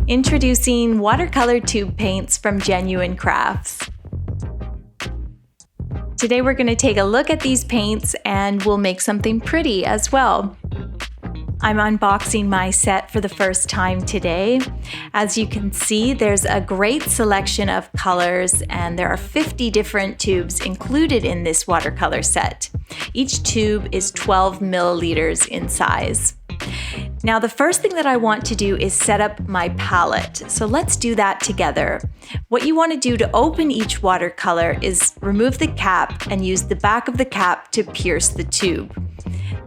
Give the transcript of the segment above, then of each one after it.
Introducing watercolor tube paints from GenCrafts. Today we're going to take a look at these paints and we'll make something pretty as well. I'm unboxing my set for the first time today. As you can see, there's a great selection of colors and there are 50 different tubes included in this watercolor set. Each tube is 12 milliliters in size. Now the first thing that I want to do is set up my palette. So let's do that together. What you want to do to open each watercolor is remove the cap and use the back of the cap to pierce the tube.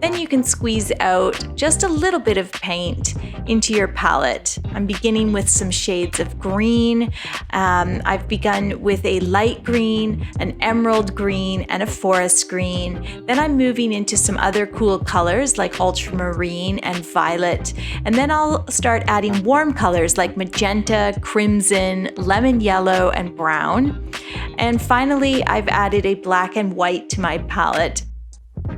Then you can squeeze out just a little bit of paint into your palette. I'm beginning with some shades of green. I've begun with a light green, an emerald green, and a forest green. Then I'm moving into some other cool colors like ultramarine and violet. And then I'll start adding warm colors like magenta, crimson, lemon yellow, and brown. And finally, I've added a black and white to my palette.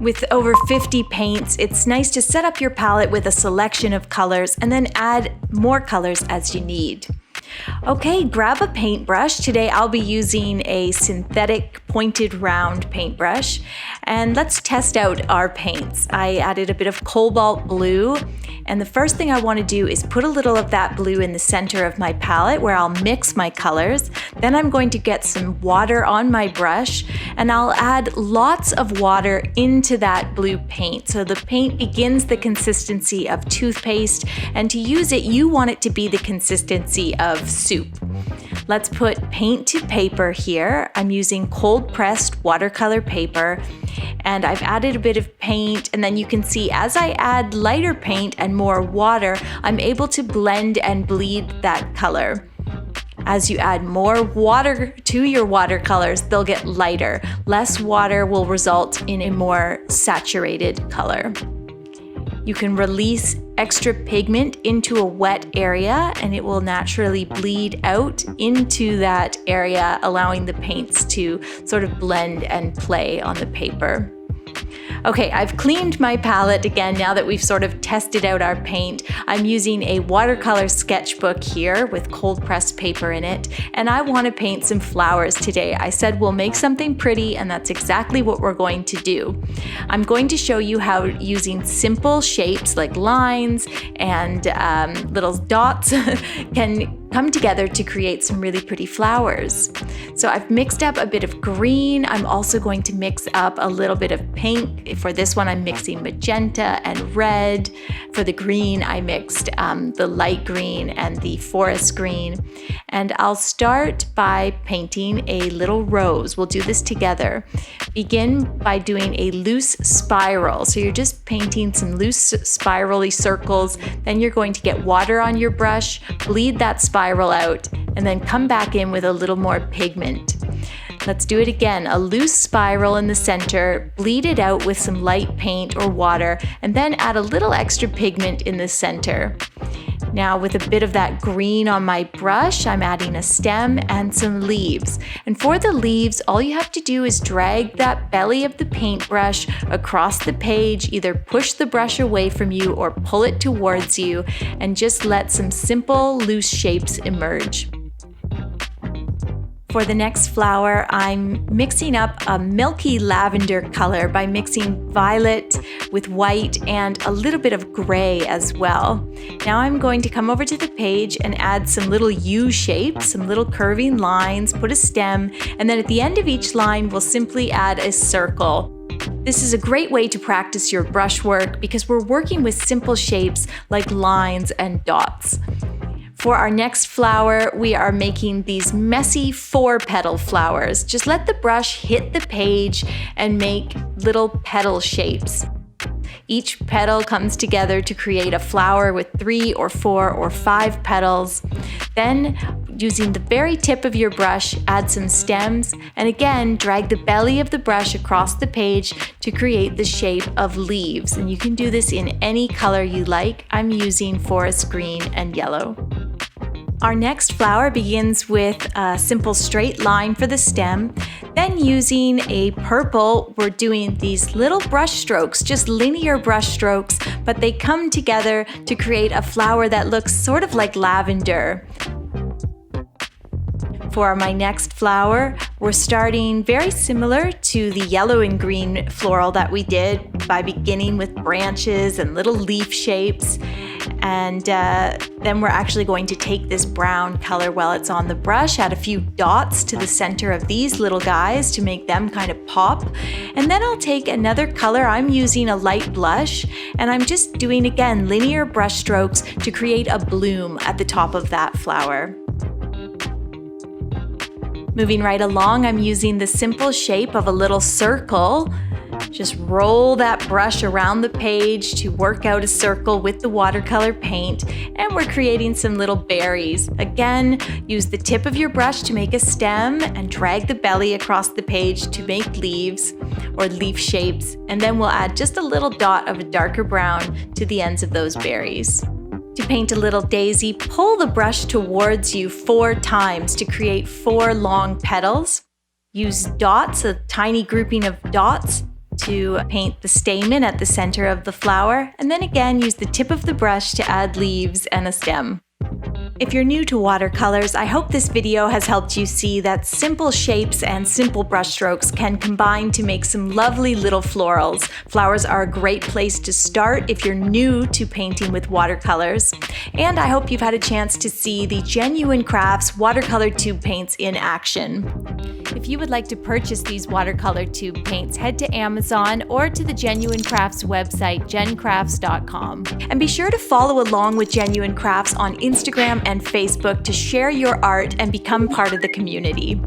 With over 50 paints, it's nice to set up your palette with a selection of colors and then add more colors as you need. Okay, grab a paintbrush. Today I'll be using a synthetic pointed round paintbrush. And let's test out our paints. I added a bit of cobalt blue. And the first thing I want to do is put a little of that blue in the center of my palette where I'll mix my colors. Then I'm going to get some water on my brush and I'll add lots of water into that blue paint. So the paint begins the consistency of toothpaste, and to use it, you want it to be the consistency of soup. Let's put paint to paper here. I'm using cold pressed watercolor paper and I've added a bit of paint, and then you can see as I add lighter paint and more water, I'm able to blend and bleed that color. As you add more water to your watercolors, they'll get lighter. Less water will result in a more saturated color. You can release extra pigment into a wet area and it will naturally bleed out into that area, allowing the paints to sort of blend and play on the paper. Okay, I've cleaned my palette again now that we've sort of tested out our paint. I'm using a watercolor sketchbook here with cold pressed paper in it, and I want to paint some flowers today. I said we'll make something pretty, and that's exactly what we're going to do. I'm going to show you how using simple shapes like lines and little dots can come together to create some really pretty flowers. So I've mixed up a bit of green. I'm also going to mix up a little bit of pink. For this one, I'm mixing magenta and red. For the green, I mixed the light green and the forest green. And I'll start by painting a little rose. We'll do this together. Begin by doing a loose spiral. So you're just painting some loose spirally circles. Then you're going to get water on your brush, bleed that spiral out, and then come back in with a little more pigment. Let's do it again. A loose spiral in the center, bleed it out with some light paint or water, and then add a little extra pigment in the center. Now with a bit of that green on my brush, I'm adding a stem and some leaves. And for the leaves, all you have to do is drag that belly of the paintbrush across the page, either push the brush away from you or pull it towards you, and just let some simple loose shapes emerge. For the next flower, I'm mixing up a milky lavender color by mixing violet with white and a little bit of gray as well. Now I'm going to come over to the page and add some little U shapes, some little curving lines, put a stem, and then at the end of each line, we'll simply add a circle. This is a great way to practice your brushwork because we're working with simple shapes like lines and dots. For our next flower, we are making these messy 4-petal flowers. Just let the brush hit the page and make little petal shapes. Each petal comes together to create a flower with 3 or 4 or 5 petals. Then, using the very tip of your brush, add some stems, and again, drag the belly of the brush across the page to create the shape of leaves. And you can do this in any color you like. I'm using forest green and yellow. Our next flower begins with a simple straight line for the stem. Then using a purple, we're doing these little brush strokes, just linear brush strokes, but they come together to create a flower that looks sort of like lavender. For my next flower, we're starting very similar to the yellow and green floral that we did by beginning with branches and little leaf shapes. And then we're actually going to take this brown color while it's on the brush, add a few dots to the center of these little guys to make them kind of pop. And then I'll take another color. I'm using a light blush, and I'm just doing, again, linear brush strokes to create a bloom at the top of that flower. Moving right along, I'm using the simple shape of a little circle. Just roll that brush around the page to work out a circle with the watercolor paint, and we're creating some little berries. Again, use the tip of your brush to make a stem and drag the belly across the page to make leaves or leaf shapes, and then we'll add just a little dot of a darker brown to the ends of those berries. To paint a little daisy, pull the brush towards you 4 times to create 4 long petals. Use dots, a tiny grouping of dots, to paint the stamen at the center of the flower, and then again use the tip of the brush to add leaves and a stem. If you're new to watercolors, I hope this video has helped you see that simple shapes and simple brushstrokes can combine to make some lovely little florals. Flowers are a great place to start if you're new to painting with watercolors. And I hope you've had a chance to see the GenCrafts watercolor tube paints in action. If you would like to purchase these watercolor tube paints, head to Amazon or to the GenCrafts website, GenCrafts.com. And be sure to follow along with GenCrafts on Instagram and Facebook to share your art and become part of the community.